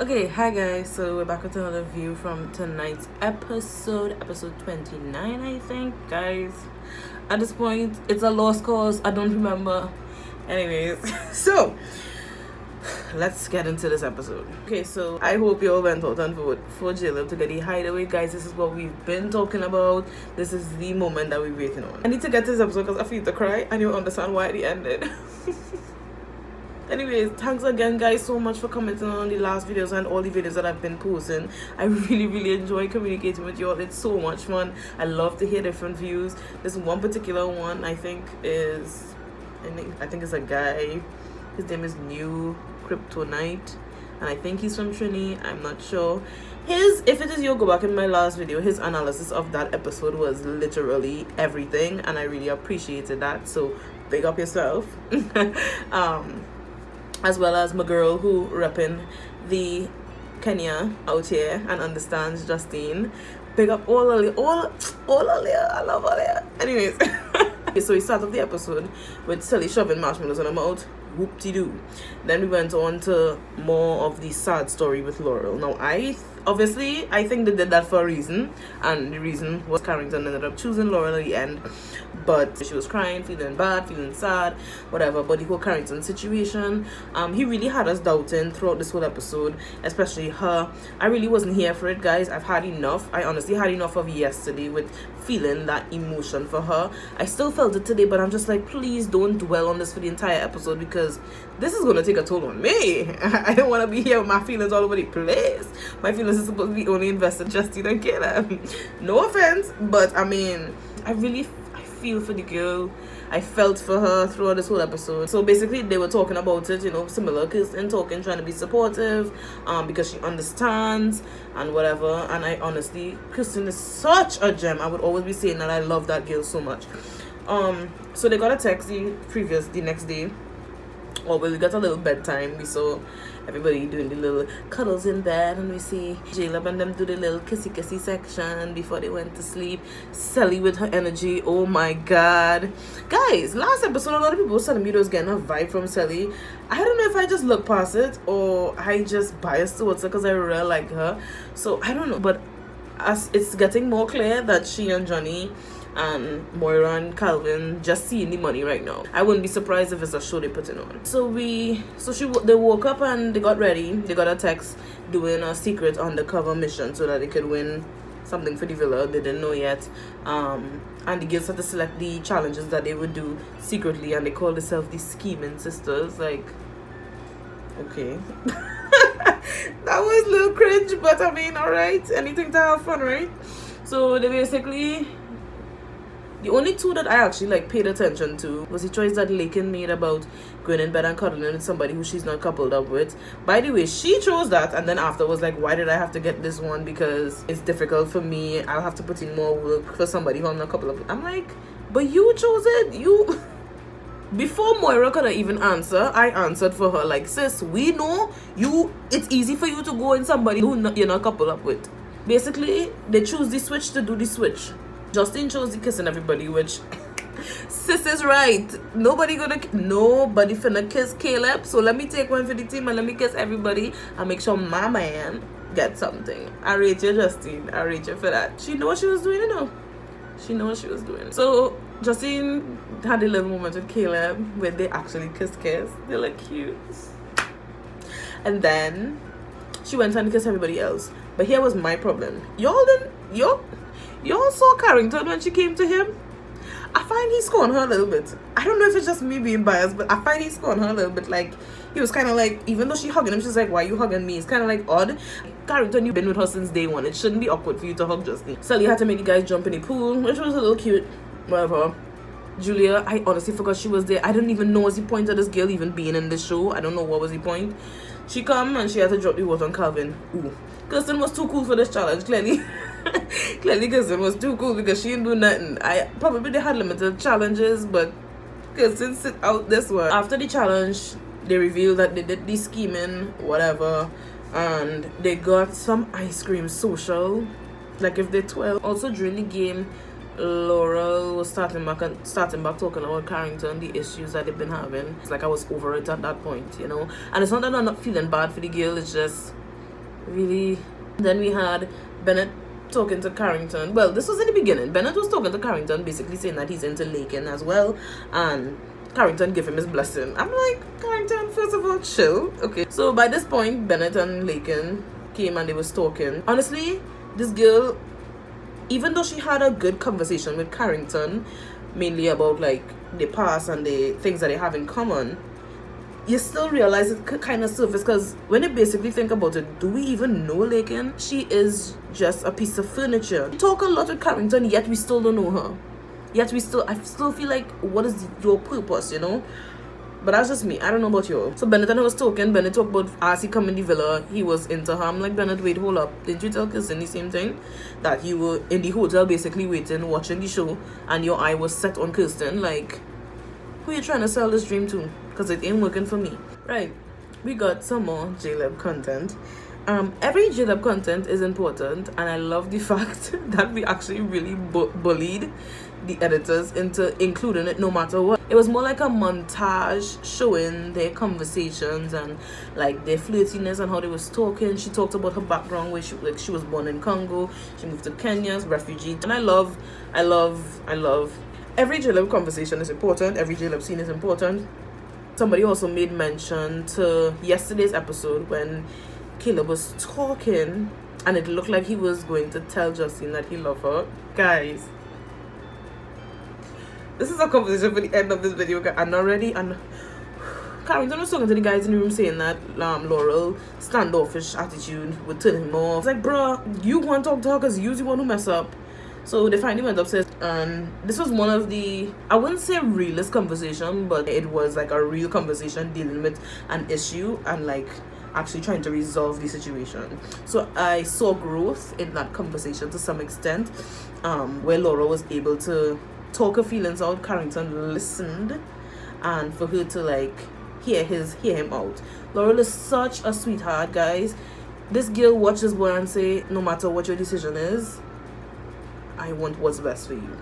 Okay, hi guys. So we're back with another view from tonight's episode 29, I think, guys. At this point, it's a lost cause. I don't remember. Anyways, so let's get into this episode. Okay, so I hope you all went out and vote for J-Lo to get the hideaway, guys. This is what we've been talking about. This is the moment that we're waiting on. I need to get to this episode because I feel to cry and you'll understand why it ended. Anyways, thanks again guys so much for commenting on the last videos and all the videos that I've been posting. I really enjoy communicating with you all. It's so much fun. I love to hear different views. This one particular one I think it's a guy. His name is New Kryptonite and I think he's from Trini. I'm not sure. If it is you, go back in my last video. His analysis of that episode was literally everything and I really appreciated that. So big up yourself. As well as my girl who repping the Kenya out here and understands Justine. Big up all of you. I love all of you. Anyways. Okay, so we start off the episode with Sally shoving marshmallows in her mouth. Whoop-de-doo. Then we went on to more of the sad story with Laurel. Now, I think they did that for a reason. And the reason was Carrington ended up choosing Laurel at the end. But she was crying, feeling bad, feeling sad, whatever. But the whole Carrington situation, he really had us doubting throughout this whole episode, especially her. I really wasn't here for it, guys. I've had enough. I honestly had enough of yesterday with feeling that emotion for her. I still felt it today, but I'm just like, please don't dwell on this for the entire episode because this is going to take a toll on me. I don't want to be here with my feelings all over the place. My feelings are supposed to be only invested in Justine and Caleb. No offense, but I mean, I feel for the girl. I felt for her throughout this whole episode. So basically they were talking about it, similar Kirsten talking, trying to be supportive, because she understands and whatever. And I honestly, Kirsten is such a gem. I would always be saying that I love that girl so much. So they got a text the next day. We got a little bedtime. We saw everybody doing the little cuddles in bed, and we see J-Lab and them do the little kissy section before they went to sleep. Sally with her energy, oh my god. Guys, last episode a lot of people were telling me they was getting a vibe from Sally. I don't know if I just look past it or I just biased towards her because I really like her. So I don't know, but as it's getting more clear that she and Johnny and Moira and Calvin just seeing the money right now. I wouldn't be surprised if it's a show they putting on. They woke up and they got ready. They got a text doing a secret undercover mission so that they could win something for the villa. They didn't know yet. And the girls had to select the challenges that they would do secretly, and they called themselves the Scheming Sisters. Like, okay. That was a little cringe, but I mean, alright. Anything to have fun, right? So they basically, the only two that I actually paid attention to was the choice that Lakin made about going in bed and cuddling with somebody who she's not coupled up with. By the way, she chose that, and then after was like, why did I have to get this one? Because it's difficult for me. I'll have to put in more work for somebody who I'm not coupled up with. I'm like, but you chose it. Before Moira could even answer, I answered for her. Like, sis, we know it's easy for you to go in somebody who you're not coupled up with. Basically, they choose the switch to do the switch. Justine chose the kissing everybody, which sis is right. Nobody finna kiss Caleb. So let me take one for the team and let me kiss everybody and make sure my man gets something. I rate you, Justine. I rate you for that. She know what she was doing, She know what she was doing. So Justine had a little moment with Caleb where they actually kiss. They look cute. And then she went and kissed everybody else. But here was my problem. Y'all saw Carrington when she came to him. I find he scorned her a little bit. I don't know if it's just me being biased, but I find he scorned her a little bit. Like, he was kind of like, even though she hugging him, she's like, why are you hugging me? It's kind of like odd. Carrington, you've been with her since day one. It shouldn't be awkward for you to hug Justine. Sally had to make the guys jump in the pool, which was a little cute. Whatever. Julia, I honestly forgot she was there. I didn't even know what's the point of this girl even being in this show. I don't know what was the point. She come and she had to drop the water on Calvin. Ooh. Kirsten was too cool for this challenge, clearly. Clearly Kirsten was too cool because she didn't do nothing. They had limited challenges, but Kirsten sit out this one. After the challenge, they revealed that they did the scheming, whatever, and they got some ice cream social. Like if they're 12. Also during the game, Laurel was starting back talking about Carrington, the issues that they've been having. It's like I was over it at that point, And it's not that I'm not feeling bad for the girl, it's just Really. Then we had Bennett talking to Carrington. Well, this was in the beginning. Bennett was talking to Carrington, basically saying that he's into Lakin as well, and Carrington give him his blessing. I'm like, Carrington, first of all, chill. Okay. So by this point, Bennett and Lakin came and they was talking. Honestly, this girl, even though she had a good conversation with Carrington, mainly about like the past and the things that they have in common, you still realize it could kind of surface, because when you basically think about it, do we even know Lakin? She is just a piece of furniture. We talk a lot with Carrington, yet we still don't know her. Yet I still feel like, what is your purpose, you know? But that's just me. I don't know about you. So Bennett and I was talking. Bennett talked about as he come in the villa, he was into her. I'm like, Bennett, wait, hold up. Didn't you tell Kirsten the same thing? That you were in the hotel basically waiting, watching the show, and your eye was set on Kirsten. Like, who you trying to sell this dream to? Because it ain't working for me. Right. We got some more J-Lab content. Every J-Lab content is important, and I love the fact that we actually really bullied the editors into including it no matter what. It was more like a montage showing their conversations and like their flirtiness and how they was talking. She talked about her background, where she was born in Congo, she moved to Kenya as refugee, and I love every J-Lab conversation is important, every J-Lab scene is important. Somebody also made mention to yesterday's episode when Caleb was talking and it looked like he was going to tell Justine that he loved her. Guys, this is a conversation for the end of this video, and already, and Carrington was talking to the guys in the room saying that Laurel standoffish attitude would turn him off. It's like, bro, you want to talk to her because you're the one who mess up. So they finally went upstairs, and this was one of the, I wouldn't say realist conversation, but it was like a real conversation dealing with an issue and like actually trying to resolve the situation. So I saw growth in that conversation to some extent, where Laura was able to talk her feelings out. Carrington listened, and for her to like hear him out. Laurel is such a sweetheart, guys. This girl watches boy and say, no matter what your decision is, I want what's best for you.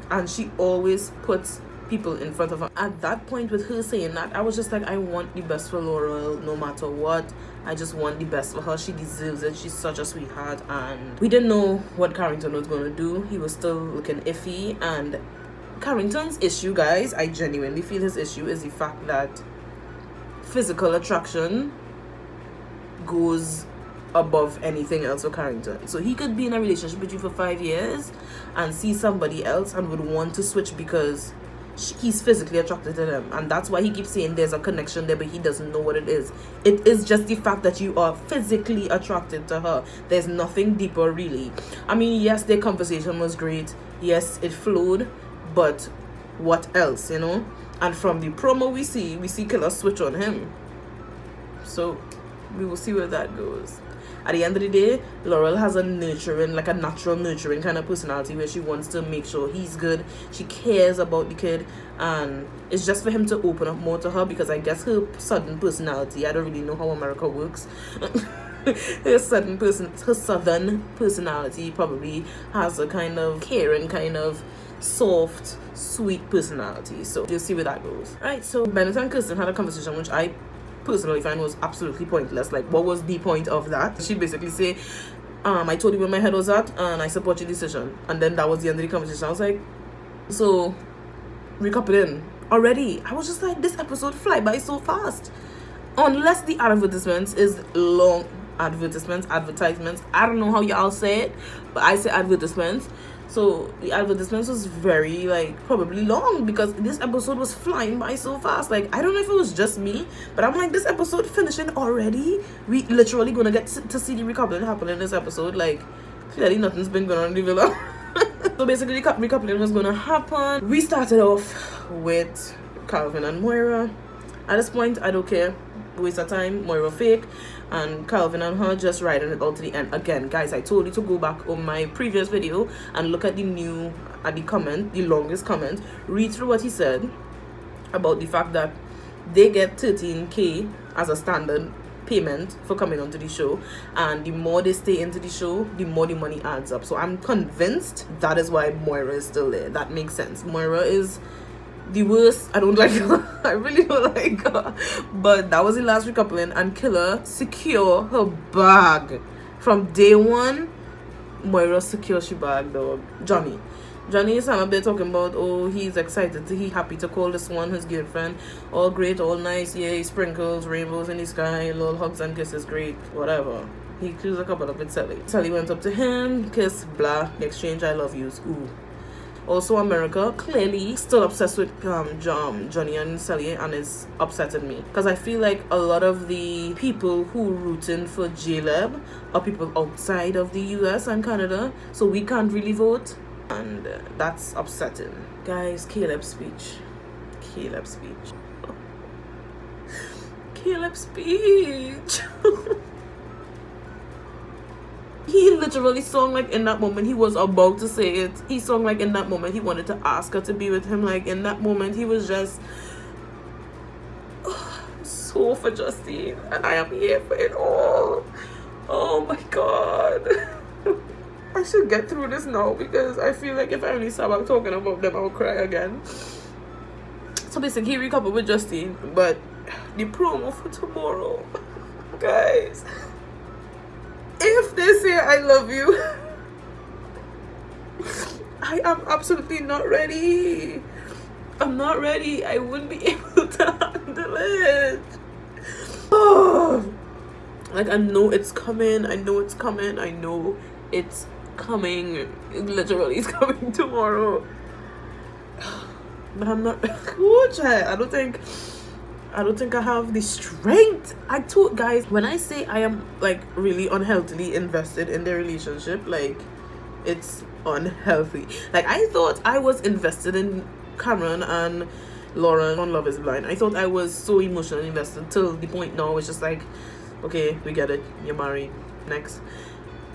And she always puts people in front of her. At that point, with her saying that, I was just like, I want the best for Laurel no matter what. I just want the best for her. She deserves it. She's such a sweetheart. And we didn't know what Carrington was going to do. He was still looking iffy. And Carrington's issue, guys, I genuinely feel his issue is the fact that physical attraction goes above anything else for Carrington. So he could be in a relationship with you for 5 years and see somebody else and would want to switch because he's physically attracted to them, and that's why he keeps saying there's a connection there, but he doesn't know what it is. It is just the fact that you are physically attracted to her. There's nothing deeper, really. I mean, yes, their conversation was great, yes, it flowed, but what else, you know? And from the promo we see Killer switch on him, so we will see where that goes. At the end of the day, Laurel has a nurturing, like a natural nurturing kind of personality where she wants to make sure he's good. She cares about the kid, and it's just for him to open up more to her, because I guess her southern personality, I don't really know how America works. her southern personality probably has a kind of caring, kind of soft, sweet personality. So you'll see where that goes. Alright, so Bennett and Kirsten had a conversation which I personally find was absolutely pointless. Like, what was the point of that? She basically say, I told you where my head was at and I support your decision, and then that was the end of the conversation. I was like, so recoupling already. I was just like, this episode fly by so fast, unless the advertisements is long. Advertisements, I don't know how y'all say it, but I say advertisements. So the advertisements was very, like, probably long, because this episode was flying by so fast. Like, I don't know if it was just me, but I'm like, this episode finishing already? We literally gonna get to see the recoupling happen in this episode. Like, clearly nothing's been going on in the villa. So basically, the recoupling was gonna happen. We started off with Calvin and Moira. At this point, I don't care. Waste of time. Moira fake, and Calvin and her just riding it out to the end. Again, guys, I told you to go back on my previous video and look at the longest comment, read through what he said about the fact that they get 13k as a standard payment for coming onto the show, and the more they stay into the show, the more the money adds up. So I'm convinced that is why Moira is still there. That makes sense. Moira is the worst. I don't like her. I really don't like her. But that was the last recoupling, and Killer secure her bag. From day one, Moira secures she bag, dog. Johnny is a bit talking about, oh, he's excited, he happy to call this one his girlfriend. All great, all nice, yay, sprinkles, rainbows in the sky, little hugs and kisses, great, whatever. He closed a couple up with Sally. Sally went up to him, kiss, blah, exchange I love yous, ooh. Also, America clearly still obsessed with Johnny and Sally, and is upsetting me. Because I feel like a lot of the people who rooting for J-Leb are people outside of the US and Canada, so we can't really vote. And that's upsetting. Guys, Caleb's speech. He literally sung like in that moment he was about to say it. He sung like in that moment he wanted to ask her to be with him. Like in that moment he was just so for Justine, and I am here for it all. Oh my god. I should get through this now, because I feel like if I only start talking about them, I'll cry again. So basically, he recoupled with Justine, but the promo for tomorrow, guys, if they say I love you, I am absolutely not ready. I'm not ready. I wouldn't be able to handle it. Oh, like I know it's coming. It literally is coming tomorrow, but I'm not. I don't think I have the strength. I told guys, when I say I am like really unhealthily invested in the relationship, like it's unhealthy. Like I thought I was invested in Cameron and Lauren on Love is Blind. I thought I was so emotionally invested till the point now it's just like, okay, we get it, you're married, next.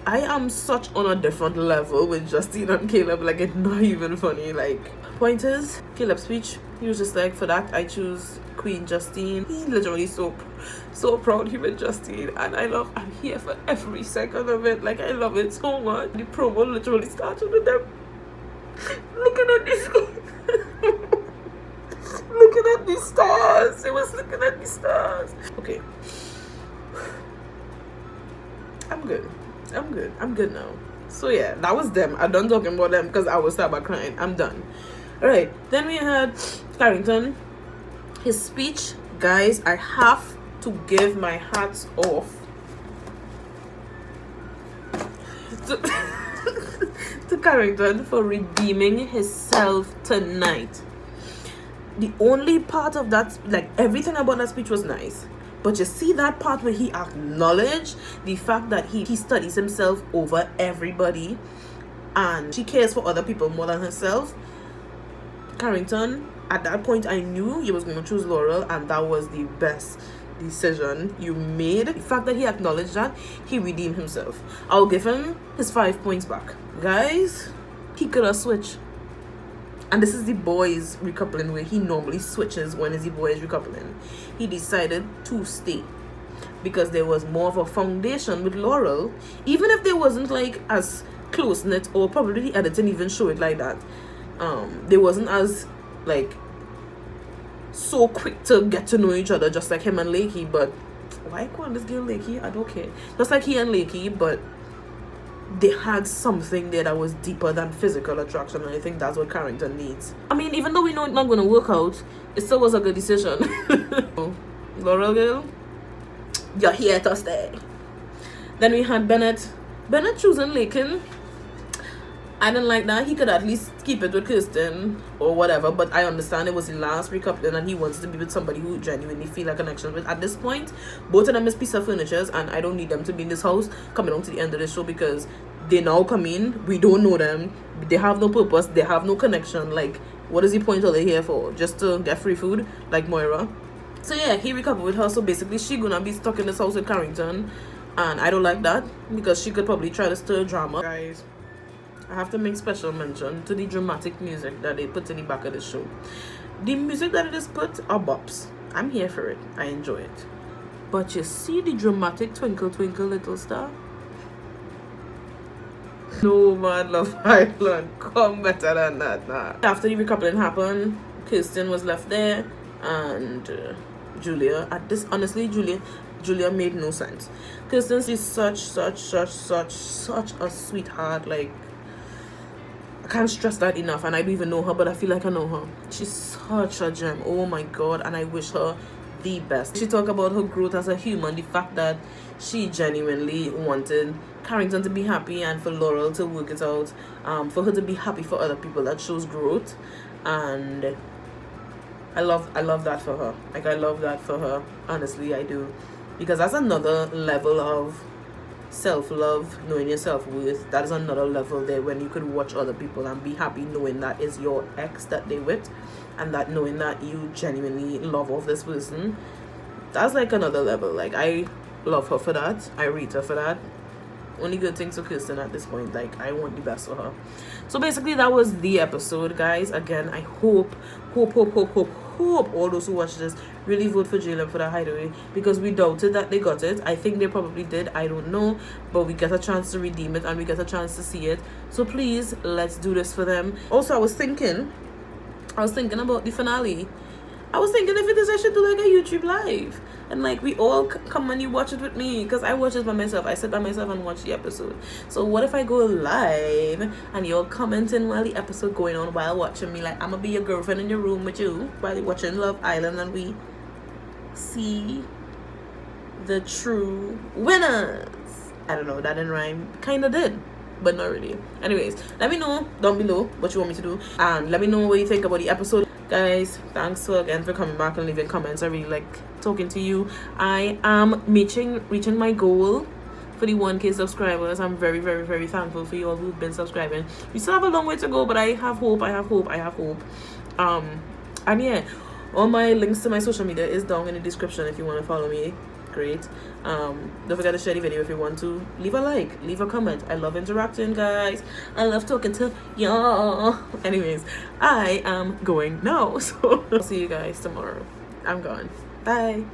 I am such on a different level with Justine and Caleb, like it's not even funny. Like, point is, Caleb's speech, he was just like, for that I choose Queen Justine. He literally so proud he with Justine, and I'm here for every second of it. Like I love it so much. The promo literally started with them looking at this looking at the stars. It was looking at the stars. Okay, I'm good now. So yeah, that was them. I'm done talking about them because I was start crying. I'm done. Alright, then we had Carrington. His speech, guys, I have to give my hats off to Carrington for redeeming himself tonight. The only part of that, like everything about that speech was nice. But you see that part where he acknowledged the fact that he studies himself over everybody and she cares for other people more than herself. Carrington, at that point I knew you was going to choose Laurel, and that was the best decision you made. The fact that he acknowledged that, he redeemed himself. I'll give him his 5 points back. Guys, he could have switched. And this is the boys recoupling where he normally switches when is the boys recoupling. He decided to stay because there was more of a foundation with Laurel, even if there wasn't like as close-knit, or probably the editor didn't even show it like that. They wasn't as like so quick to get to know each other, just like him and Lakey. But why I call this girl Lakey? I don't care. Just like he and Lakey, but they had something there that was deeper than physical attraction, and I think that's what Carrington needs. I mean, even though we know it's not going to work out, it still was a good decision. Laurel girl, you're here to stay. Then we had Bennett choosing Lakin. I didn't like that. He could at least keep it with Kirsten or whatever, but I understand it was the last recoupling and he wants to be with somebody who genuinely feel a connection with. At this point, both of them is piece of furniture, and I don't need them to be in this house coming on to the end of the show, because they now come in, we don't know them, they have no purpose, they have no connection. Like, what is the point are they here for? Just to get free food like Moira? So yeah, he recoupled with her, so basically she gonna be stuck in this house with Carrington, and I don't like that because she could probably try to stir drama. Guys, I have to make special mention to the dramatic music that they put in the back of the show. The music that it is put are bops. I'm here for it. I enjoy it. But you see the dramatic Twinkle Twinkle Little Star? No man, Love Island. Come better than that, nah. After the recoupling happened, Kirsten was left there and Julia. At this, honestly, Julia Julia made no sense. Kirsten, she's such a sweetheart. Like, I can't stress that enough, and I don't even know her, but I feel like I know her. She's such a gem. Oh my god, and I wish her the best. She talked about her growth as a human, the fact that she genuinely wanted Carrington to be happy and for Laurel to work it out, for her to be happy for other people. That shows growth, and I love that for her. Like, I love that for her. Honestly, I do, because that's another level of self-love, knowing your self-worth. That is another level there, when you could watch other people and be happy knowing that is your ex that they with, and that knowing that you genuinely love of this person. That's like another level. Like, I love her for that. I rate her for that. Only good things for Kirsten at this point. Like, I want the best for her. So basically, that was the episode, guys. Again, I hope all those who watch this really vote for Jalen for the hideaway, because we doubted that they got it. I think they probably did, I don't know, but we get a chance to redeem it and we get a chance to see it. So please, let's do this for them. Also, I was thinking about the finale. I was thinking, if it is, I should do like a YouTube live, and like we all come and you watch it with me, because I watch it by myself. I sit by myself and watch the episode. So what if I go live and you're commenting while the episode going on, while watching me? Like, I'm gonna be your girlfriend in your room with you while you're watching Love Island, and we see the true winners. I don't know, that didn't rhyme. Kinda did, but not really. Anyways, let me know down below what you want me to do, and let me know what you think about the episode. Guys, thanks again for coming back and leaving comments. I really like talking to you. I am reaching my goal for the 1K subscribers. I'm very thankful for you all who've been subscribing. We still have a long way to go, but I have hope. And yeah, all my links to my social media is down in the description if you want to follow me. Great. Don't forget to share the video if you want to. Leave a like, leave a comment. I love interacting, guys. I love talking to y'all. Anyways, I am going now, so I'll see you guys tomorrow. I'm gone. Bye.